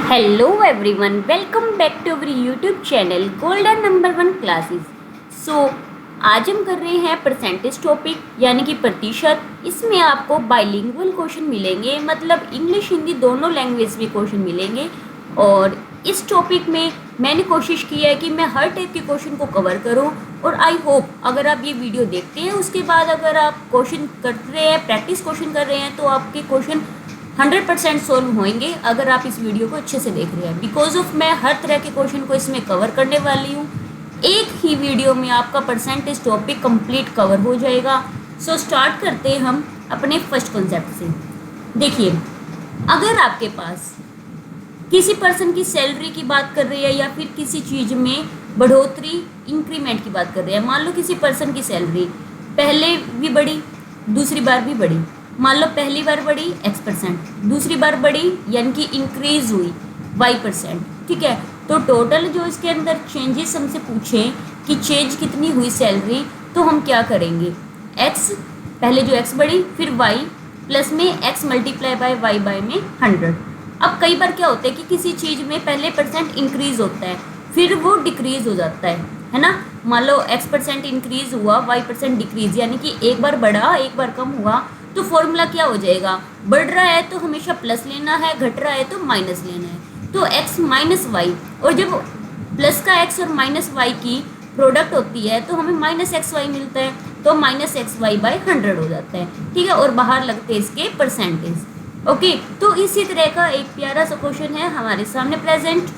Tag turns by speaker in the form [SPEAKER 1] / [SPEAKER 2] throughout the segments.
[SPEAKER 1] Hello everyone, welcome back to our YouTube channel golden number 1 classes. So आज हम कर रहे हैं परसेंटेज टॉपिक यानी कि प्रतिशत। इसमें आपको बाइलिंगुअल क्वेश्चन मिलेंगे, मतलब इंग्लिश हिंदी दोनों लैंग्वेज में क्वेश्चन मिलेंगे। और इस टॉपिक में मैंने कोशिश की है कि मैं हर टाइप के क्वेश्चन को कवर करूं। और आई होप अगर आप ये वीडियो देखते हैं उसके बाद अगर आप क्वेश्चन कर रहे हैं, प्रैक्टिस क्वेश्चन कर रहे हैं, तो आपके क्वेश्चन 100% सोल्व होंगे अगर आप इस वीडियो को अच्छे से देख रहे हैं। बिकॉज ऑफ मैं हर तरह के क्वेश्चन को इसमें कवर करने वाली हूँ। एक ही वीडियो में आपका परसेंटेज टॉपिक कंप्लीट कवर हो जाएगा। सो स्टार्ट करते हैं हम अपने फर्स्ट कॉन्सेप्ट से। देखिए, अगर आपके पास किसी पर्सन की सैलरी की बात कर रही है या फिर किसी चीज़ में बढ़ोतरी इंक्रीमेंट की बात कर रहे हैं, मान लो किसी पर्सन की सैलरी पहले भी बढ़ी, दूसरी बार भी बढ़ी। मान लो पहली बार बढ़ी X%, दूसरी बार बढ़ी यानी कि इंक्रीज हुई Y%। ठीक है, तो टोटल जो इसके अंदर चेंजेस हमसे पूछें कि चेंज कितनी हुई सैलरी, तो हम क्या करेंगे, X पहले जो X बढ़ी फिर Y प्लस में X multiply by Y by में 100। अब कई बार क्या होता है कि किसी चीज़ में पहले परसेंट इंक्रीज होता है फिर वो डिक्रीज हो जाता है ना। मान लो X% इंक्रीज हुआ, Y% डिक्रीज, यानी कि एक बार बढ़ा एक बार कम हुआ। तो फॉर्मूला क्या हो जाएगा, बढ़ रहा है तो हमेशा प्लस लेना है, घट रहा है तो माइनस लेना है। तो x माइनस वाई, और जब प्लस का x और माइनस वाई की प्रोडक्ट होती है तो हमें माइनस एक्स वाई मिलता है, तो माइनस एक्स वाई बाई 100 हो जाता है। ठीक है, और बाहर लगते हैं इसके परसेंटेज। ओके, तो इसी तरह का एक प्यारा सा क्वेश्चन है हमारे सामने प्रेजेंट।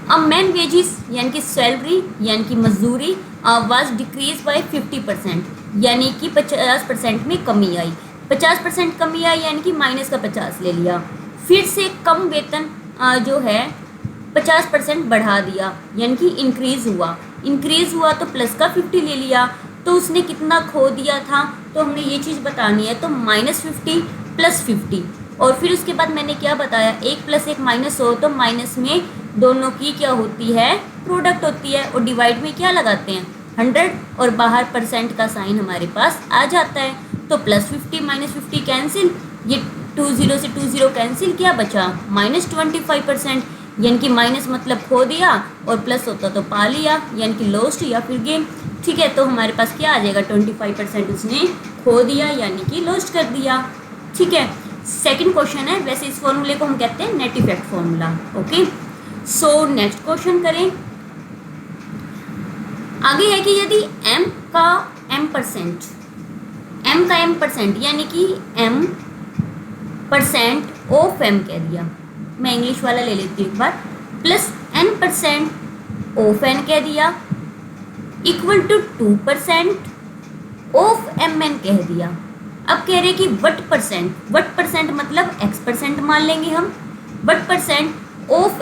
[SPEAKER 1] अ मैन वेजिस यानी कि सैलरी यानी कि मजदूरी वाज डिक्रीज बाय 50%, यानी कि 50% में कमी आई। 50% कमी आई यानी कि माइनस का 50 ले लिया। फिर से कम वेतन जो है 50% बढ़ा दिया, यानी कि इंक्रीज हुआ तो प्लस का 50 ले लिया। तो उसने कितना खो दिया था, तो हमने ये चीज़ बतानी है। तो -50 + 50, और फिर उसके बाद मैंने क्या बताया, एक प्लस एक माइनस हो तो माइनस में दोनों की क्या होती है, प्रोडक्ट होती है। और डिवाइड में क्या लगाते हैं, 100, और बाहर परसेंट का साइन हमारे पास आ जाता है। तो +50 -50 कैंसिल, ये 20 से 20 कैंसिल, क्या बचा -25%, यानी कि माइनस मतलब खो दिया और प्लस होता तो पा लिया, यानी कि लॉस्ट या फिर गेन। ठीक है, तो हमारे पास क्या आ जाएगा, 25% उसने खो दिया यानी कि लॉस्ट कर दिया। ठीक है, सेकंड क्वेश्चन है। वैसे इस फॉर्मूले को हम कहते हैं नेट इफेक्ट फॉर्मूला। ओके, सो नेक्स्ट क्वेश्चन करें। आगे है कि यदि m का m% यानी कि m% ऑफ m कह दिया, मैं इंग्लिश वाला ले लेती हूँ एक बार, प्लस n% ऑफ n कह दिया, इक्वल टू 2% ऑफ mn कह दिया। अब कह रहे कि वट परसेंट मतलब x% मान लेंगे हम, what percent of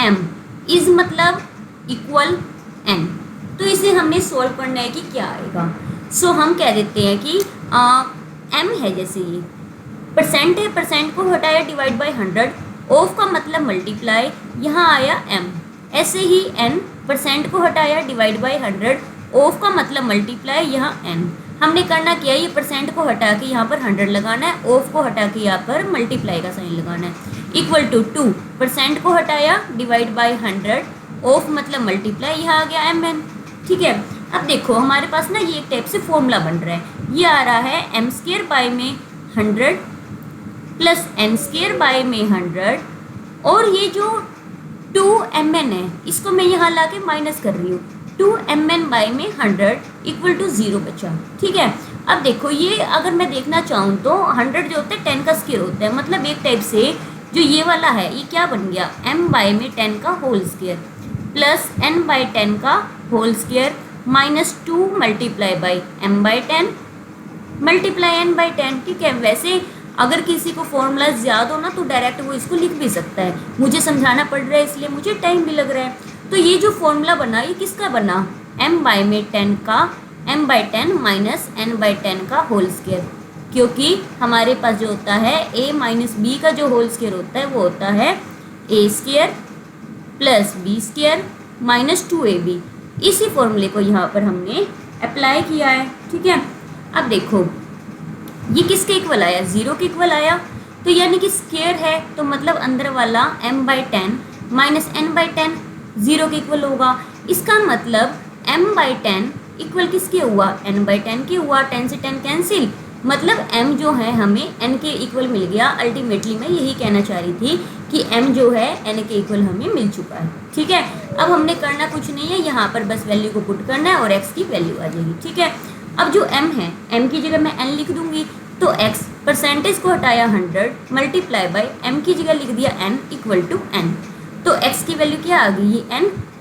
[SPEAKER 1] m is मतलब इक्वल n। तो इसे हमने सॉल्व करना है कि क्या आएगा। सो हम कह देते हैं कि m है, जैसे ये परसेंट है, परसेंट को हटाया डिवाइड बाय 100, ऑफ का मतलब मल्टीप्लाई, यहाँ आया m। ऐसे ही n, परसेंट को हटाया डिवाइड बाय 100, ऑफ का मतलब मल्टीप्लाई, यहाँ n। हमने करना क्या, ये परसेंट को हटा के यहाँ पर 100 लगाना है, ऑफ को हटा के यहाँ पर मल्टीप्लाई का साइन लगाना है, इक्वल टू 2, परसेंट को हटाया डिवाइड बाय 100, ऑफ मतलब मल्टीप्लाई, यहाँ आ गया mn। ठीक है, अब देखो हमारे पास ना ये एक टाइप से फॉर्मूला बन रहा है। ये आ रहा है m² बाय में 100 प्लस n² बाय में 100, और ये जो 2mn है इसको मैं यहाँ ला के माइनस कर रही हूँ, 2mn बाय में 100 इक्वल टू 0 बचा। ठीक है, अब देखो ये अगर मैं देखना चाहूँ तो 100 जो होता है 10 का स्क्वायर होता है, मतलब एक टाइप से जो ये वाला है ये क्या बन गया, m बाय में 10 का whole square plus n by 10 का whole square minus 2 multiply by m by 10 multiply n by 10। ठीक है, वैसे अगर किसी को फॉर्मूला याद हो ना तो डायरेक्ट वो इसको लिख भी सकता है, मुझे समझाना पड़ रहा है इसलिए मुझे टाइम भी लग रहा है। तो ये जो फॉर्मूला बना ये किसका बना, m बाय में 10 का m by 10 minus n by 10 का होल स्क्वायर, क्योंकि हमारे पास जो होता है a माइनस b का जो होल स्क्वायर होता है वो होता है a² plus b² minus 2ab। इसी फॉर्मूले को यहाँ पर हमने अप्लाई किया है। ठीक है, अब देखो ये किसके इक्वल आया, 0 के इक्वल आया। तो यानी कि स्क्वायर है तो मतलब अंदर वाला m/10 माइनस n/10 0 के इक्वल होगा। इसका मतलब m/10 इक्वल किसके हुआ, n/10 के हुआ। 10 से 10 कैंसिल, मतलब m जो है हमें n के इक्वल मिल गया। अल्टीमेटली मैं यही कहना चाह रही थी कि m जो है n के इक्वल हमें मिल चुका है। ठीक है, अब हमने करना कुछ नहीं है, यहाँ पर बस वैल्यू को पुट करना है और x की वैल्यू आ जाएगी। ठीक है, अब जो m है, m की जगह मैं n लिख दूंगी, तो x परसेंटेज को हटाया 100 मल्टीप्लाई बाय m की जगह लिख दिया n इक्वल टू n। तो x की वैल्यू क्या आ गई,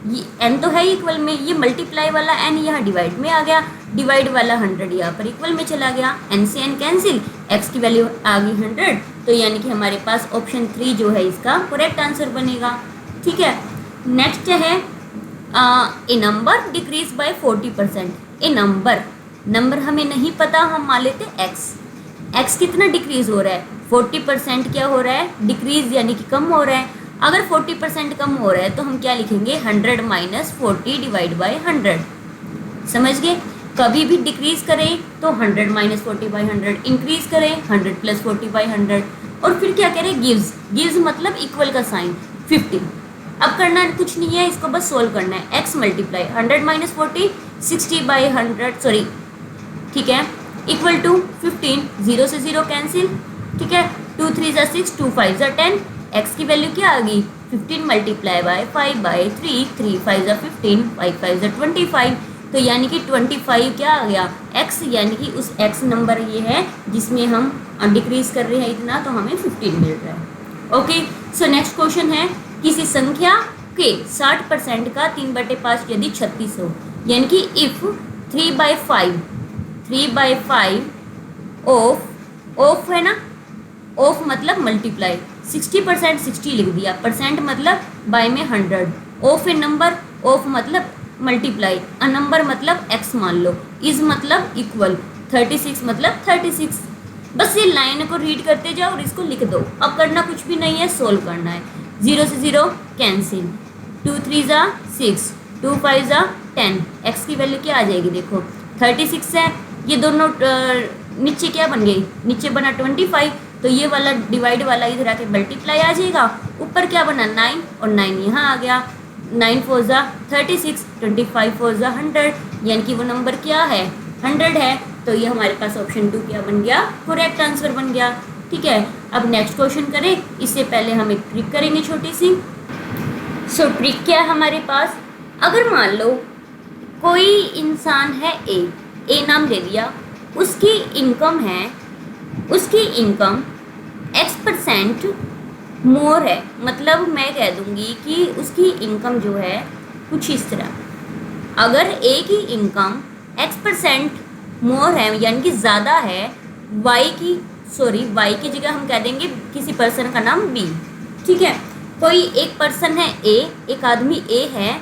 [SPEAKER 1] ये n तो है इक्वल में, ये मल्टीप्लाई वाला n यहाँ डिवाइड में आ गया, डिवाइड वाला 100 यहाँ पर इक्वल में चला गया, n से n कैंसिल, x की वैल्यू आ गई 100। तो यानी कि हमारे पास ऑप्शन 3 जो है इसका करेक्ट आंसर बनेगा। ठीक है, नेक्स्ट है a number decrease by 40%। A number हमें नहीं पता, हम मान लेते x कितना डिक्रीज हो रहा है, 40% क्या हो रहा है, डिक्रीज यानी कि कम हो रहा है। अगर 40% कम हो रहा है तो हम क्या लिखेंगे, 100 माइनस 40 डिवाइड बाय 100। समझ गए, कभी भी डिक्रीज करें तो 100 माइनस 40 बाई 100, इंक्रीज करें 100 प्लस 40 बाई 100, और फिर क्या करें, गिव्स मतलब इक्वल का साइन 50। अब करना कुछ नहीं है, इसको बस सोल्व करना है। x multiply 100 minus 40 60 by 100 sorry, ठीक है, इक्वल टू 15, 0 से 0 कैंसिल। ठीक है, 2 3 ज़ा 6, 2 5 ज़ा 10, x की वैल्यू क्या आ गई, 15 मल्टीप्लाई बाय 5 बाई 3, 3 5 ज़ा 15, 5 5 ज़ा 25। तो यानी कि 25 क्या आ गया, x, यानी कि उस x नंबर ये है जिसमें हम डिक्रीज कर रहे हैं इतना, तो हमें 15 मिल रहा है। ओके, सो नेक्स्ट क्वेश्चन है, किसी संख्या के 60% का 3/5 यदि 36 हो, यानी कि इफ 3/5 ऑफ है ना, ऑफ मतलब मल्टीप्लाई, 60% 60 लिख दिया, परसेंट मतलब बाय में 100, ऑफ ए नंबर, ऑफ मतलब मल्टीप्लाई, अ नंबर मतलब x मान लो, इज मतलब इक्वल, 36 मतलब 36। बस ये लाइन को रीड करते जाओ और इसको लिख दो। अब करना कुछ भी नहीं है, सोल्व करना है। 0 से 0 कैंसिल, 2 3 ज़ा 6, 2 5 ज़ा 10, x की वैल्यू क्या आ जाएगी, देखो 36 है, ये दोनों नीचे क्या बन गई, नीचे बना 25, तो ये वाला डिवाइड वाला इधर आके मल्टीप्लाई आ जाएगा, ऊपर क्या बना 9 और 9 यहाँ आ गया, 9 4 ज़ा 36, 25 4 ज़ा 100, यानी कि वो नंबर क्या है, 100 है। तो ये हमारे पास ऑप्शन 2 क्या बन गया, करेक्ट आंसर बन गया। ठीक है, अब नेक्स्ट क्वेश्चन करें, इससे पहले हम एक ट्रिक करेंगे छोटी सी। सो ट्रिक क्या है हमारे पास, अगर मान लो कोई इंसान है ए नाम दे दिया, उसकी इनकम x% मोर है, मतलब मैं कह दूंगी कि उसकी इनकम जो है कुछ इस तरह, अगर ए की इनकम x% मोर है यानी कि ज़्यादा है y की जगह हम कह देंगे किसी पर्सन का नाम b। ठीक है, कोई एक पर्सन है ए, एक आदमी ए है,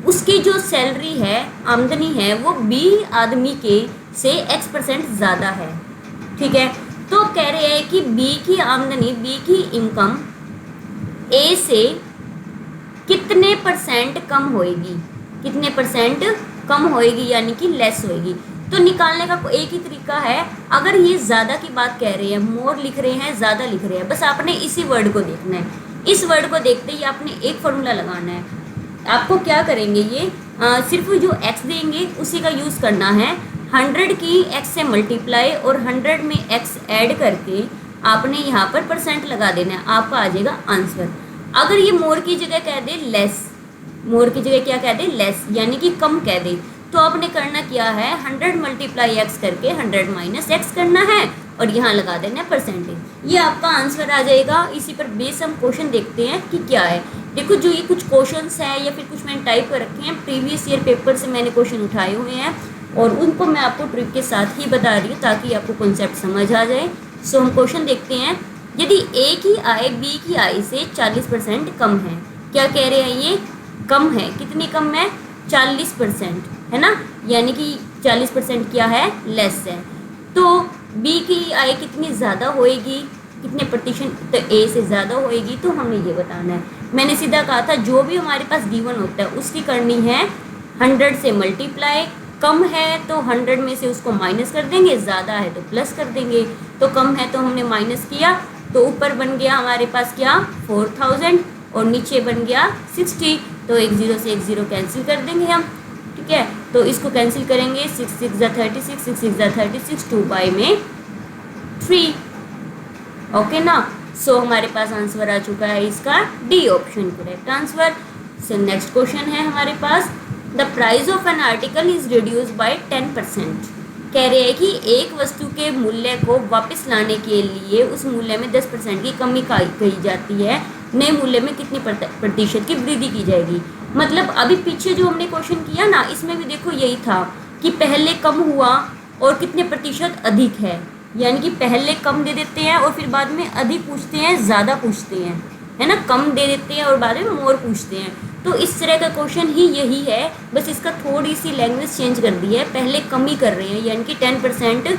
[SPEAKER 1] उसकी जो सैलरी है, आमदनी है, वो b आदमी के से x% ज़्यादा है। ठीक है, तो कह रहे हैं कि b की आमदनी, b की इनकम a से कितने % कम होएगी, कितने % कम होएगी यानी कि लेस होएगी। तो निकालने का एक ही तरीका है, अगर ये ज़्यादा की बात कह रहे हैं, मोर लिख रहे हैं, ज़्यादा लिख रहे हैं, बस आपने इसी वर्ड को देखना है। इस वर्ड को देखते ही आपने एक फॉर्मूला लगाना है। आपको क्या करेंगे, ये सिर्फ जो x देंगे उसी का यूज़ करना है, 100 की x से मल्टीप्लाई और 100 में x ऐड करके आपने यहाँ पर % लगा देना है, आपका आ जाएगा आंसर। अगर ये मोर की जगह कह दे लेस, मोर की जगह क्या कह दे, लेस, यानी कि कम कह दे, तो आपने करना क्या है, 100 मल्टीप्लाई x करके 100 माइनस x करना है और यहाँ लगा देना है %। ये आपका आंसर आ जाएगा। इसी पर बेस हम क्वेश्चन देखते हैं कि क्या है। देखो, जो ये कुछ क्वेश्चंस हैं या फिर कुछ मैंने टाइप कर रखे हैं, प्रीवियस ईयर पेपर से मैंने क्वेश्चन उठाए हुए हैं और उनको मैं आपको ट्रिक के साथ ही बता रही हूँ ताकि आपको कॉन्सेप्ट समझ आ जाए। सो हम क्वेश्चन देखते हैं, यदि ए की आय बी की आय से 40% कम है, क्या कह रहे हैं, ये कम है, कितनी कम है, 40% है ना, यानी कि 40% क्या है, लेस है। तो बी की आय कितनी ज़्यादा होएगी, कितने प्रतिशत, तो ए से ज़्यादा होएगी, तो हमें ये बताना है। मैंने सीधा कहा था जो भी हमारे पास गिवन होता है उसकी करनी है 100 से मल्टीप्लाई, कम है तो 100 में से उसको माइनस कर देंगे, ज़्यादा है तो प्लस कर देंगे। तो कम है तो हमने माइनस किया तो ऊपर बन गया हमारे पास क्या 4000 और नीचे बन गया 60, तो एक ज़ीरो से एक ज़ीरो कैंसिल कर देंगे हम, ठीक है। तो इसको कैंसिल करेंगे, 6 6 ज़ा 36, 6 6 ज़ा 36, 2 बाई में 3, ओके ना। सो हमारे पास आंसर आ चुका है इसका D option correct answer. So next question है हमारे पास, the price of an article is reduce by 10%। कह रहे हैं कि एक वस्तु के मूल्य को वापस लाने के लिए उस मूल्य में 10% की कमी कही जाती है, नए मूल्य में कितनी प्रतिशत की वृद्धि की जाएगी। मतलब अभी पीछे जो हमने क्वेश्चन किया ना, इसमें भी देखो यही था कि पहले कम हुआ और कितने प्रतिशत अधिक है, यानी कि पहले कम दे देते हैं और फिर बाद में अधिक पूछते हैं, ज़्यादा पूछते हैं, है ना, कम दे देते हैं और बाद में मोर पूछते हैं। तो इस तरह का क्वेश्चन ही यही है, बस इसका थोड़ी सी लैंग्वेज चेंज कर दी है। पहले कम ही कर रहे हैं, यानी कि 10%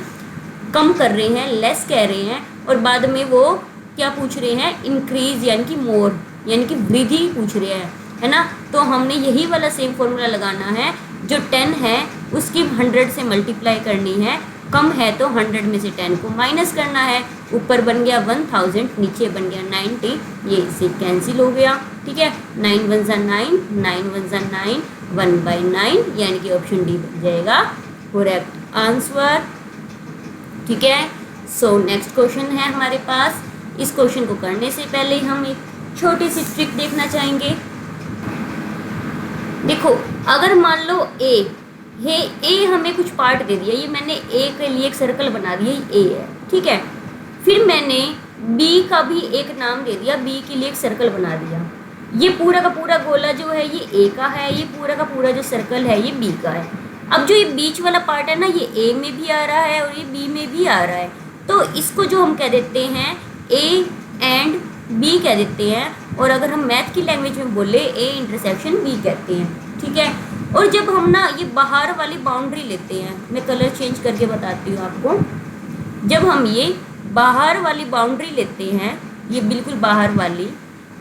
[SPEAKER 1] कम कर रहे हैं, लेस कह रहे हैं, और बाद में वो क्या पूछ रहे हैं, इंक्रीज यानी कि मोर, यानी कि वृद्धि पूछ रहे हैं, है ना। तो हमने यही वाला सेम फॉर्मूला लगाना है, जो 10 है उसकी 100 से मल्टीप्लाई करनी है, कम है तो 100 में से 10 को माइनस करना है। ऊपर बन गया 1000, नीचे बन गया 90, ये इससे कैंसिल हो गया, ठीक है। 9 1 ज़ा 9, 9 1 ज़ा 9, 1/9, यानी कि ऑप्शन डी बन जाएगा करेक्ट आंसर, ठीक है। सो नेक्स्ट क्वेश्चन है हमारे पास। इस क्वेश्चन को करने से पहले हम एक छोटी सी ट्रिक देखना चाहेंगे। देखो, अगर मान लो ए हमें कुछ पार्ट दे दिया, ये मैंने ए के लिए एक सर्कल बना दिया, ये ए है, ठीक है। फिर मैंने बी का भी एक नाम दे दिया, बी के लिए एक सर्कल बना दिया। ये पूरा का पूरा गोला जो है ये ए का है, ये पूरा का पूरा जो सर्कल है ये बी का है। अब जो ये बीच वाला पार्ट है ना, ये ए में भी आ रहा है और ये बी में भी आ रहा है, तो इसको जो हम कह देते हैं ए एंड बी कह देते हैं, और अगर हम मैथ की लैंग्वेज में बोले ए इंटरसेक्शन बी कहते हैं, ठीक है। और जब हम ना ये बाहर वाली बाउंड्री लेते हैं, मैं कलर चेंज करके बताती हूँ आपको। जब हम ये बाहर वाली बाउंड्री लेते हैं, ये बिल्कुल बाहर वाली,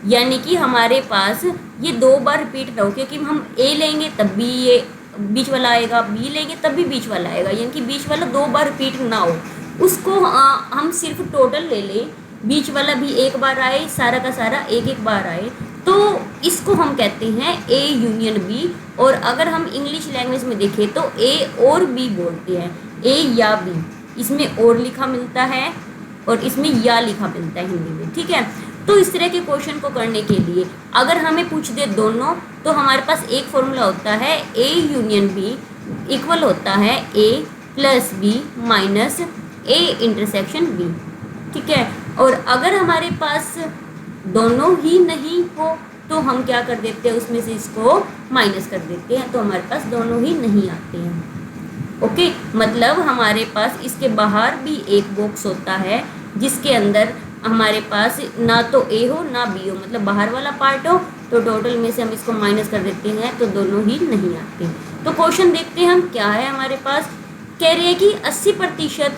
[SPEAKER 1] यानी कि हमारे पास ये 2 बार रिपीट ना हो, क्योंकि हम ए लेंगे तब भी ये बीच वाला आएगा, बी लेंगे तब भी बीच वाला आएगा, यानी कि बीच वाला 2 बार रिपीट ना हो। उसको हम सिर्फ टोटल ले लें, बीच वाला भी एक बार आए, सारा का सारा एक एक बार आए, तो इसको हम कहते हैं ए यूनियन बी। और अगर हम इंग्लिश लैंग्वेज में देखें तो ए और बी बोलते हैं, ए या बी, इसमें और लिखा मिलता है और इसमें या लिखा मिलता है हिंदी में, ठीक है। तो इस तरह के क्वेश्चन को करने के लिए अगर हमें पूछ दे दोनों, तो हमारे पास एक फॉर्मूला होता है ए यूनियन बी इक्वल होता है A plus B minus A intersection B, ठीक है। और अगर हमारे पास दोनों ही नहीं हो तो हम क्या कर देते हैं, उसमें से इसको माइनस कर देते हैं, तो हमारे पास दोनों ही नहीं आते हैं, ओके। मतलब हमारे पास इसके बाहर भी एक बॉक्स होता है जिसके अंदर हमारे पास ना तो ए हो ना बी हो, मतलब बाहर वाला पार्ट हो, तो टोटल में से हम इसको माइनस कर देते हैं, तो दोनों ही नहीं आते। तो क्वेश्चन देखते हैं हम क्या है हमारे पास। कह रहे हैं कि 80%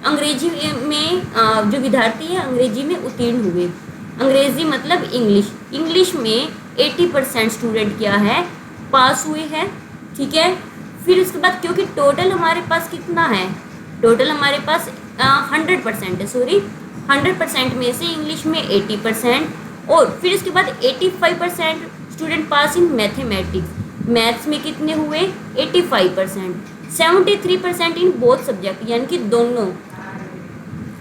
[SPEAKER 1] अंग्रेजी में जो विद्यार्थी है अंग्रेजी में उत्तीर्ण हुए, अंग्रेजी मतलब इंग्लिश में 80% स्टूडेंट क्या है, पास हुए हैं, ठीक है। फिर उसके बाद क्योंकि टोटल हमारे पास कितना है, टोटल हमारे पास 100% है, सॉरी 100% में से इंग्लिश में 80%, और फिर उसके बाद 85% student pass in mathematics, maths में कितने हुए 85%, 73% इन बोथ सब्जेक्ट, यानी कि दोनों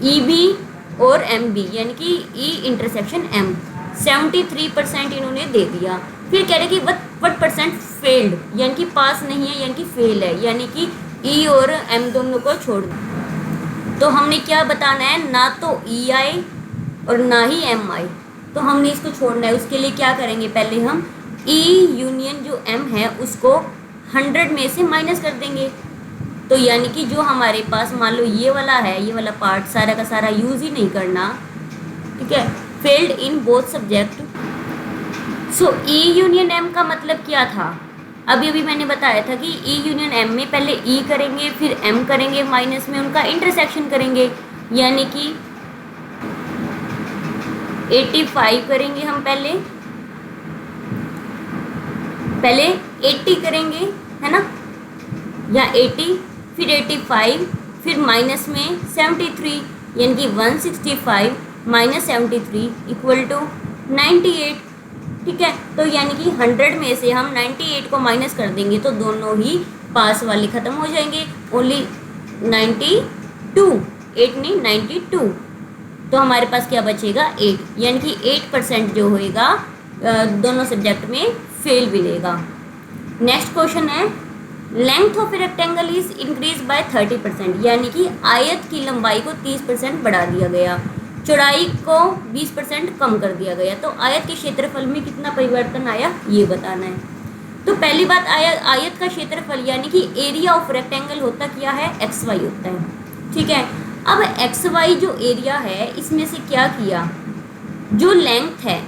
[SPEAKER 1] ई बी और एम बी, यानी कि ई इंटरसेक्शन एम, 73% इन्होंने दे दिया। फिर कह रहे कि वट परसेंट फेल्ड, यानी कि पास नहीं है, यानी कि फेल है, यानी कि ई और एम दोनों को छोड़ दो। तो हमने क्या बताना है, ना तो ई आए और ना ही एम आए, तो हमने इसको छोड़ना है। उसके लिए क्या करेंगे, पहले हम ई यूनियन जो एम है उसको 100 में से माइनस कर देंगे, तो यानी कि जो हमारे पास मान लो ये वाला है, ये वाला पार्ट सारा का सारा यूज़ ही नहीं करना, ठीक है। Failed in both subject. So E union M का मतलब क्या था, अभी मैंने बताया था कि ई यूनियन एम में पहले ई करेंगे फिर एम करेंगे, माइनस में उनका इंटरसेक्शन करेंगे, यानी कि 85 करेंगे हम, पहले 80 करेंगे, है ना, या 80 फिर 85 फिर माइनस में 73, यानी कि 165 -73 इक्वल टू 98। ठीक है, तो यानी कि 100 में से हम 98 को माइनस कर देंगे तो दोनों ही पास वाले ख़त्म हो जाएंगे। ओनली 92, 8 नहीं 92, तो हमारे पास क्या बचेगा 8, यानी कि 8% जो होएगा दोनों सब्जेक्ट में फेल मिलेगा। नेक्स्ट क्वेश्चन है length of rectangle is increase by 30%, यानी कि आयत की लंबाई को 30% बढ़ा दिया गया, चौड़ाई को 20% कम कर दिया गया, तो आयत के क्षेत्रफल में कितना परिवर्तन आया ये बताना है। तो पहली बात आयत का क्षेत्रफल यानी कि एरिया ऑफ रेक्टेंगल होता क्या है, XY होता है। ठीक है, अब XY जो एरिया है इसमें से क्या किया, जो लेंथ है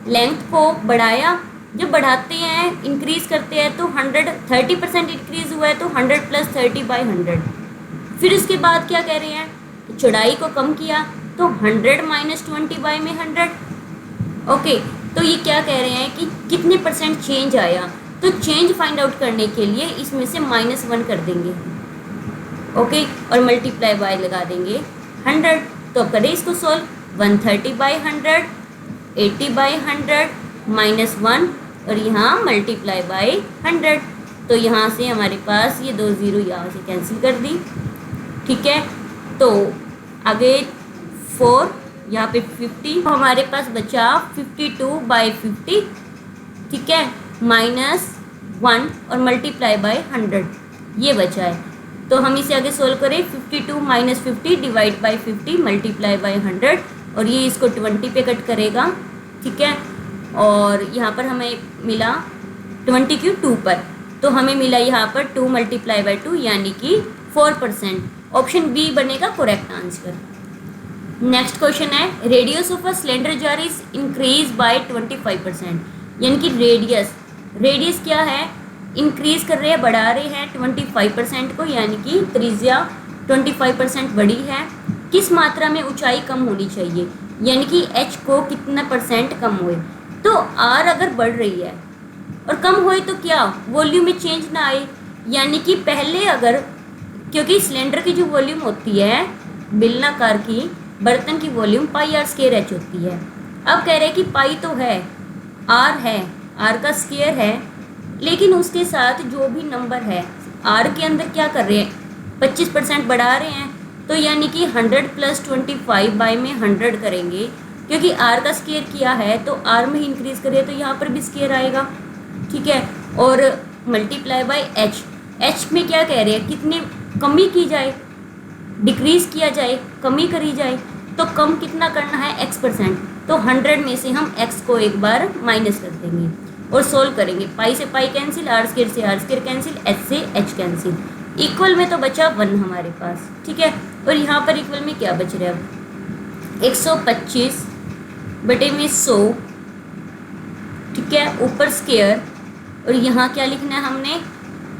[SPEAKER 1] लेंथ को बढ़ाया, जब बढ़ाते हैं इंक्रीज करते हैं तो 30% इंक्रीज हुआ है तो 100 + 30/100। फिर उसके बाद क्या कह रहे हैं, चौड़ाई को कम किया तो 100 - 20/100। ओके, तो ये क्या कह रहे हैं कि कितने % चेंज आया, तो चेंज फाइंड आउट करने के लिए इसमें से -1 कर देंगे। ओके, और मल्टीप्लाई बाय लगा देंगे 100। तो अब करें इसको सॉल्व, 130/100, 80/100 -1 और यहाँ मल्टीप्लाई बाय 100। तो यहाँ से हमारे पास ये 2 0 यहाँ से कैंसिल कर दी। ठीक है, तो आगे 4 यहाँ पे 50, तो हमारे पास बचा 52/50। ठीक है, -1 और मल्टीप्लाई बाय 100 ये बचा है। तो हम इसे आगे सोल्व करें, 52 - 50 डिवाइड बाय 50 मल्टीप्लाई बाय 100, और ये इसको 20 पे कट करेगा। ठीक है, और यहाँ पर हमें मिला 20 क्यों 2 पर, तो हमें मिला यहाँ पर 2 × 2 यानी कि 4%। ऑप्शन बी बनेगा करेक्ट आंसर। नेक्स्ट क्वेश्चन है radius of a cylinder jar is increase by 25%, यानी कि रेडियस क्या है, इंक्रीज कर रहे हैं, बढ़ा रहे हैं 25% को, यानी कि त्रिज्या 25% बड़ी है। किस मात्रा में ऊंचाई कम होनी चाहिए, यानी कि h को कितना % कम हुए, तो r अगर बढ़ रही है और कम हुए तो क्या वॉल्यूम में चेंज ना आए, यानी कि पहले अगर, क्योंकि सिलेंडर की जो वॉल्यूम होती है बेलनाकार की बर्तन की वॉल्यूम πr² होती है। अब कह रहे हैं कि पाई तो है, r का स्क्वायर है, लेकिन उसके साथ जो भी नंबर है r के अंदर क्या कर रहे हैं 25% बढ़ा रहे हैं, तो यानी कि 100 + 25 बाय में 100 करेंगे, क्योंकि r का स्क्वायर किया है तो r में ही इंक्रीज करें तो यहाँ पर भी स्क्वायर आएगा। ठीक है, और मल्टीप्लाई बाय h में क्या कह रहे हैं, कितनी कमी की जाए, डिक्रीज किया जाए, कमी करी जाए, तो कम कितना करना है x%, तो 100 में से हम x को एक बार माइनस कर देंगे और सोल्व करेंगे। पाई से पाई कैंसिल, r² से r² कैंसिल, h से h कैंसिल, इक्वल में तो बचा 1 हमारे पास। ठीक है, और यहाँ पर इक्वल में क्या बच रहा है, अब 125 बटे में 100। ठीक है, ऊपर स्क्वायर, और यहाँ क्या लिखना है हमने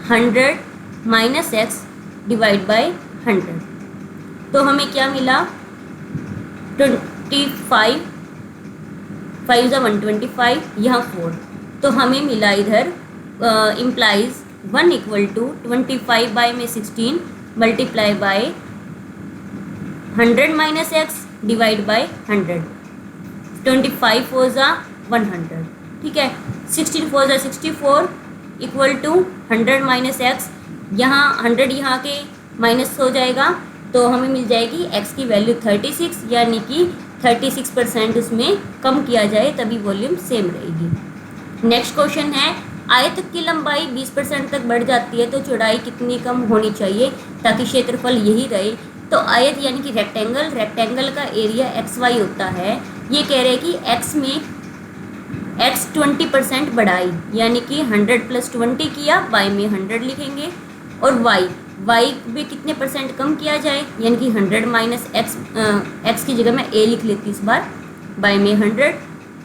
[SPEAKER 1] 100 - x डिवाइड बाय 100, तो हमें क्या मिला 25, 5 × 125, यहाँ 4, तो हमें मिला इधर इम्प्लाइज 1 = 25 बाय में 16 multiply by 100 - x divide by 100, 25 4 × 100। ठीक है, 16 4 × 64 इक्वल टू 100 - x, यहाँ 100 यहाँ के माइनस हो जाएगा तो हमें मिल जाएगी x की वैल्यू 36, यानी कि 36% उसमें कम किया जाए तभी वॉल्यूम सेम रहेगी। नेक्स्ट क्वेश्चन है आयत की लंबाई 20% तक बढ़ जाती है तो चौड़ाई कितनी कम होनी चाहिए ताकि क्षेत्रफल यही रहे, तो आयत यानी कि रेक्टेंगल का एरिया XY होता है। ये कह रहे हैं कि x में x 20% बढ़ाई, यानी कि 100 + 20 किया, y में 100 लिखेंगे, और y में कितने % कम किया जाए, यानी कि 100 - x की जगह मैं a लिख लेती इस बार, y में 100,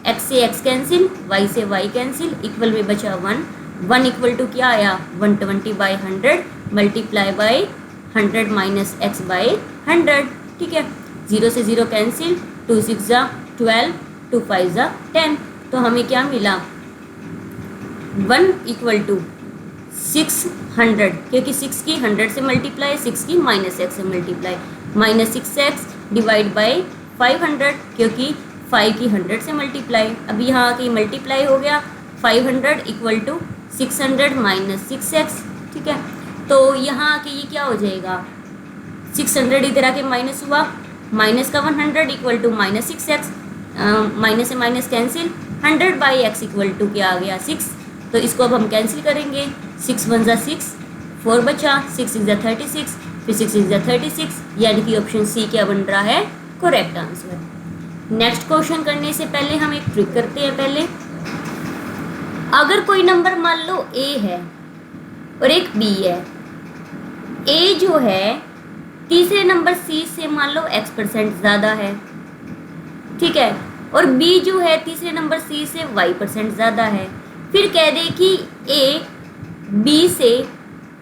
[SPEAKER 1] x से x कैंसिल, y से y कैंसिल, इक्वल में बचा 1 इक्वल टू क्या आया 120/100 मल्टीप्लाई बाय 100 - x बाय 100। ठीक है, 0 से 0 कैंसिल, 2 6 = 12, 2 5 = 10, तो हमें क्या मिला 1 = 600, क्योंकि 6 की 100 से मल्टीप्लाई, 6 की -x से मल्टीप्लाई, -6x डिवाइड बाय 500, क्योंकि 5 की 100 से मल्टीप्लाई, अब यहाँ की मल्टीप्लाई हो गया 500 इक्वल टू 600 माइनस 6x, ठीक है। तो यहाँ आके ये क्या हो जाएगा, 600 इधर आके माइनस हुआ, माइनस का 100 equal to minus 6x, minus से minus cancel, 100 by x equal to क्या आ गया 6, तो इसको अब हम कैंसिल करेंगे, 6 1 ज़ा 6, 4 बचा, 6 6 ज़ा 36, फिर 6 6 ज़ा 36, यानी कि ऑप्शन सी क्या बन रहा है, करेक्ट आंसर। नेक्स्ट क्वेश्चन करने से पहले हम एक ट्रिक करते हैं। पहले अगर कोई नंबर मान लो a है और एक b है, a जो है तीसरे नंबर c से मान लो x% ज़्यादा है, ठीक है, और b जो है तीसरे नंबर c से y% ज़्यादा है, फिर कह दे कि a b से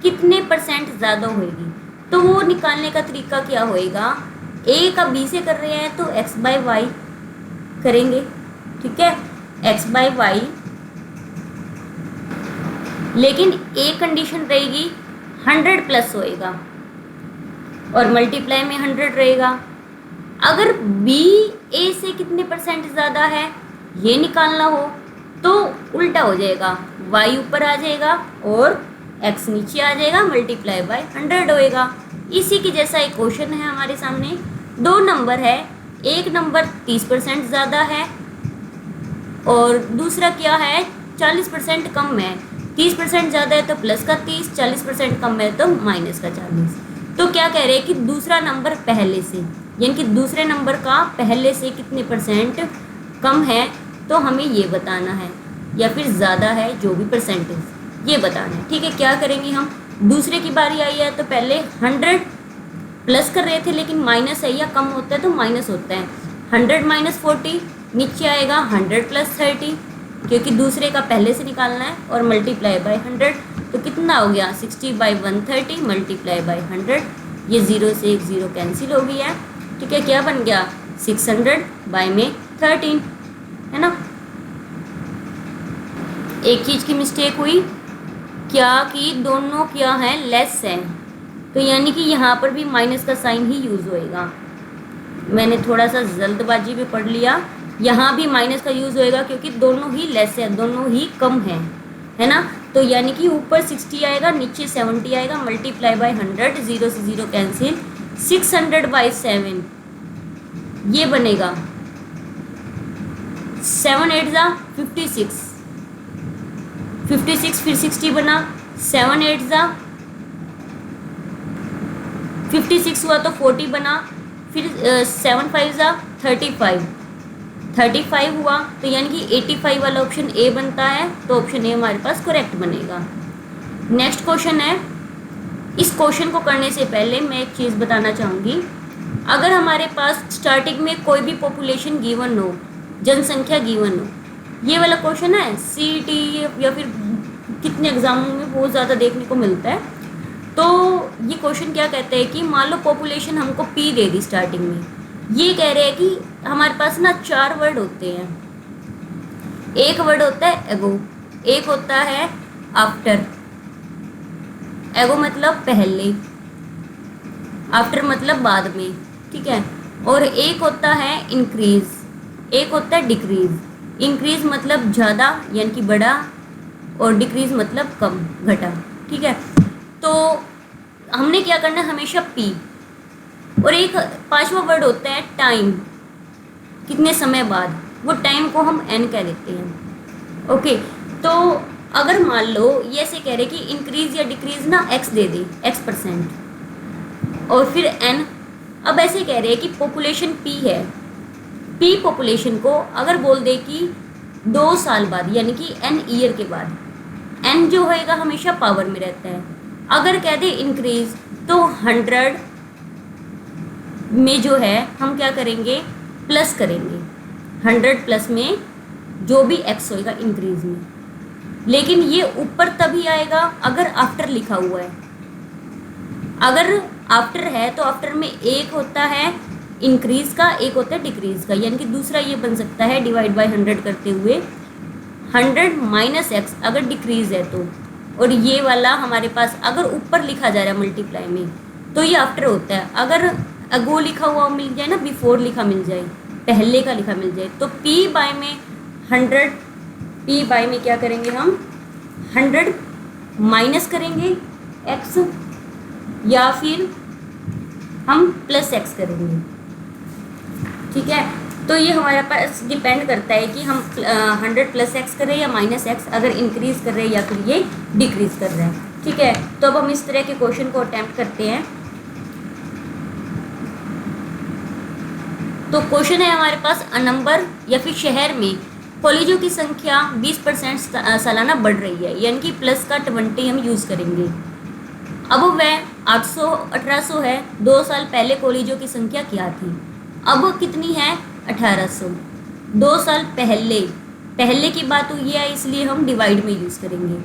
[SPEAKER 1] कितने % ज़्यादा होगी, तो वो निकालने का तरीका क्या होएगा, a का b से कर रहे हैं तो x बाई वाई करेंगे, ठीक है, x बाई वाई, लेकिन a कंडीशन रहेगी 100 प्लस होएगा और मल्टीप्लाई में 100 रहेगा। अगर b a से कितने % ज़्यादा है ये निकालना हो तो उल्टा हो जाएगा, y ऊपर आ जाएगा और x नीचे आ जाएगा, मल्टीप्लाई बाय 100 होएगा। इसी के जैसा एक क्वेश्चन है हमारे सामने, दो नंबर है, एक नंबर 30% ज़्यादा है और दूसरा क्या है 40% कम है, 30% ज़्यादा है तो प्लस का 30, 40% कम है तो माइनस का 40। तो क्या कह रहे हैं कि दूसरा नंबर पहले से, यानी कि दूसरे नंबर का पहले से कितने % कम है तो हमें ये बताना है, या फिर ज़्यादा है, जो भी % ये बताना है, ठीक है। क्या करेंगे हम, दूसरे की बारी आई है तो पहले 100 प्लस कर रहे थे लेकिन माइनस है या कम होता है तो माइनस होता है, 100 माइनस 40 नीचे आएगा 100 प्लस 30, क्योंकि दूसरे का पहले से निकालना है, और मल्टीप्लाई बाय 100 तो कितना हो गया 60 बाई 130 मल्टीप्लाई बाय 100, ये 0 से एक 0 कैंसिल हो गया है, ठीक है। क्या बन गया 600 बाई में 13, है ना। एक चीज़ की मिस्टेक हुई क्या कि दोनों क्या है लेस है, तो यानी कि यहाँ पर भी माइनस का साइन ही यूज़ होएगा, मैंने थोड़ा सा जल्दबाजी में पढ़ लिया, यहाँ भी माइनस का यूज़ होएगा क्योंकि दोनों ही लेस है, दोनों ही कम है ना। तो यानी कि ऊपर 60 आएगा नीचे 70 आएगा, मल्टीप्लाई बाय 100, 0 से 0 कैंसिल, 600 बाई 7 ये बनेगा 7 8 ज़ा 56, 56 फिर 60 बना, 7 8 ज़ा 56 हुआ तो 40 बना, फिर 7 5 ज़ा 35 हुआ, तो यानी कि 85 वाला ऑप्शन ए बनता है, तो ऑप्शन ए हमारे पास करेक्ट बनेगा। नेक्स्ट क्वेश्चन है, इस क्वेश्चन को करने से पहले मैं एक चीज़ बताना चाहूँगी, अगर हमारे पास स्टार्टिंग में कोई भी पॉपुलेशन गिवन हो, जनसंख्या गिवन हो, ये वाला क्वेश्चन है CET या फिर कितने एग्जामों में बहुत ज़्यादा देखने को मिलता है, तो ये क्वेश्चन क्या कहते हैं कि मान लो पॉपुलेशन हमको P दे दी स्टार्टिंग में, ये कह रहे हैं कि हमारे पास ना 4 वर्ड होते हैं, एक वर्ड होता है एगो, एक होता है आफ्टर, एगो मतलब पहले, आफ्टर मतलब बाद में, ठीक है, और एक होता है इंक्रीज, एक होता है डिक्रीज, इंक्रीज मतलब ज़्यादा यानी कि बड़ा, और डिक्रीज मतलब कम घटा, ठीक है। तो हमने क्या करना है हमेशा P, और एक 5वां वर्ड होता है टाइम, कितने समय बाद, वो टाइम को हम n कह देते हैं, ओके। तो अगर मान लो ये ऐसे कह रहे कि इंक्रीज या डिक्रीज ना x दे दे x%, और फिर n, अब ऐसे कह रहे हैं कि पॉपुलेशन P है, P पॉपुलेशन को अगर बोल दे कि 2 साल बाद यानी कि n ईयर के बाद, n जो होएगा हमेशा पावर में रहता है, अगर कह दे इंक्रीज तो 100 में जो है हम क्या करेंगे प्लस करेंगे, 100 प्लस में जो भी x होएगा इंक्रीज में, लेकिन ये ऊपर तभी आएगा अगर आफ्टर लिखा हुआ है, अगर आफ्टर है तो आफ्टर में एक होता है इंक्रीज का, एक होता है डिक्रीज का, यानी कि दूसरा ये बन सकता है डिवाइड बाय 100 करते हुए 100 माइनस x अगर डिक्रीज है तो, और ये वाला हमारे पास अगर ऊपर लिखा जा रहा है मल्टीप्लाई में तो ये आफ्टर होता है, अगर अगो लिखा हुआ मिल जाए ना, बिफोर लिखा मिल जाए, पहले का लिखा मिल जाए, तो p बाय में 100, p बाय में क्या करेंगे हम 100 माइनस करेंगे x, या फिर हम प्लस x करेंगे। ठीक है, तो ये हमारे पास डिपेंड करता है कि हम 100 प्लस x कर रहे हैं या माइनस x, अगर इंक्रीज कर रहे हैं या फिर ये डिक्रीज कर रहे हैं। ठीक है, तो अब हम इस तरह के क्वेश्चन को अटेम्प्ट करते हैं। तो क्वेश्चन है हमारे पास, अ नंबर या फिर शहर में कॉलेजों की संख्या 20% सालाना बढ़ रही है, यानी कि प्लस का 20 हम यूज़ करेंगे। अब वह 800 1800 है, 2 साल पहले कॉलेजों की संख्या क्या थी? अब कितनी है 1800, 2 साल पहले, पहले की बात हुई है इसलिए हम डिवाइड में यूज़ करेंगे,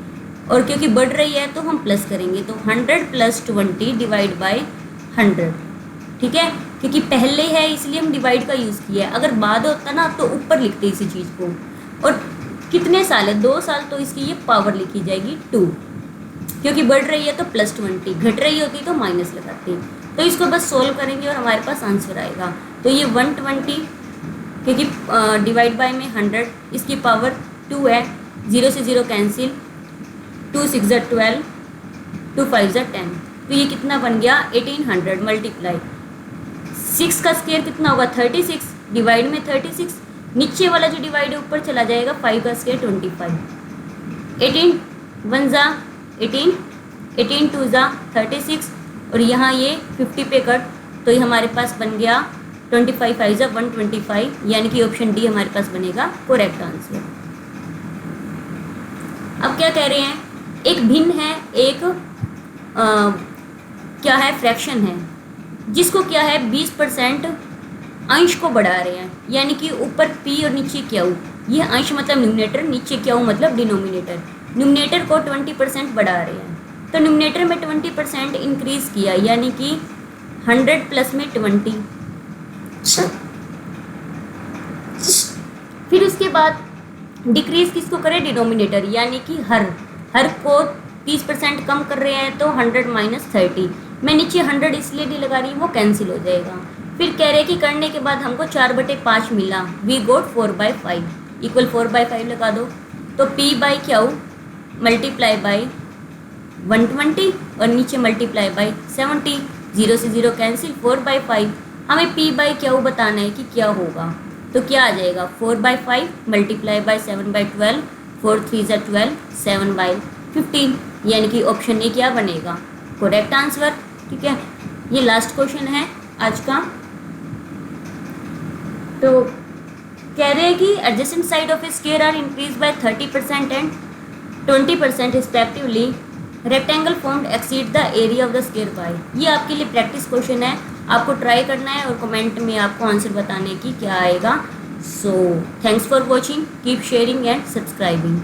[SPEAKER 1] और क्योंकि बढ़ रही है तो हम प्लस करेंगे, तो 100 + 20 डिवाइड बाय 100। ठीक है, क्योंकि पहले है इसलिए हम डिवाइड का यूज़ किया है, अगर बाद होता ना तो ऊपर लिखते इसी चीज़ को। और कितने साल है 2 साल, तो इसकी ये पावर लिखी जाएगी 2, क्योंकि बढ़ रही है तो +20, घट रही होती तो माइनस लगाते। तो इसको बस सोल्व करेंगे और हमारे पास आंसर आएगा। तो ये 120, क्योंकि डिवाइड बाय में 100, इसकी पावर 2 है, 0 से 0 कैंसिल, 2 × 6 = 12, 2 × 5 = 10, तो ये कितना बन गया 1800 मल्टीप्लाई 6 का स्क्वायर कितना होगा 36, डिवाइड में 36, नीचे वाला जो डिवाइड है ऊपर चला जाएगा, 5 का स्क्वायर 25, 18 1 ज़ा 18, 18 2 ज़ा 36, और यहाँ ये 50 पे कट, तो ये हमारे पास बन गया 25 5 ज़ा 125, यानी कि ऑप्शन डी हमारे पास बनेगा करेक्ट आंसर। अब क्या कह रहे हैं, एक भिन्न है, एक क्या है फ्रैक्शन है, जिसको क्या है 20% अंश को बढ़ा रहे हैं, यानी कि ऊपर p और नीचे क्यू, ये अंश मतलब न्यूमरेटर, नीचे क्यू मतलब डिनोमिनेटर, न्यूमरेटर को 20% बढ़ा रहे हैं, तो न्यूमरेटर में 20% इंक्रीज किया, यानी कि 100 प्लस में 20, फिर उसके बाद डिक्रीज किसको करें डिनोमिनेटर, यानी कि हर को 30% कम कर रहे हैं, तो 100 - 30, मैं नीचे 100 इसलिए नहीं लगा रही, वो कैंसिल हो जाएगा। फिर कह रहे हैं कि करने के बाद हमको 4/5 मिला, वी गोट 4/5 इक्वल 4/5 लगा दो, तो p by Q multiply by 120 और नीचे मल्टीप्लाई बाई 70, 0 से 0 कैंसिल, 4/5, हमें p बाई क्यू बताना है कि क्या होगा, तो क्या आ जाएगा 4/5 मल्टीप्लाई बाई 7/12, 4 × 3 = 12, 7/15, यानी कि ऑप्शन ए क्या बनेगा करेक्ट आंसर। ठीक है, ये लास्ट क्वेश्चन है आज का। तो कह रहे हैं कि adjacent side of a square are increase by 30% and 20% respectively, rectangle formed exceed the area of the square by. ये आपके लिए प्रैक्टिस क्वेश्चन है, आपको ट्राई करना है और कमेंट में आपको आंसर बताने की क्या आएगा। So thanks for watching, keep sharing and subscribing.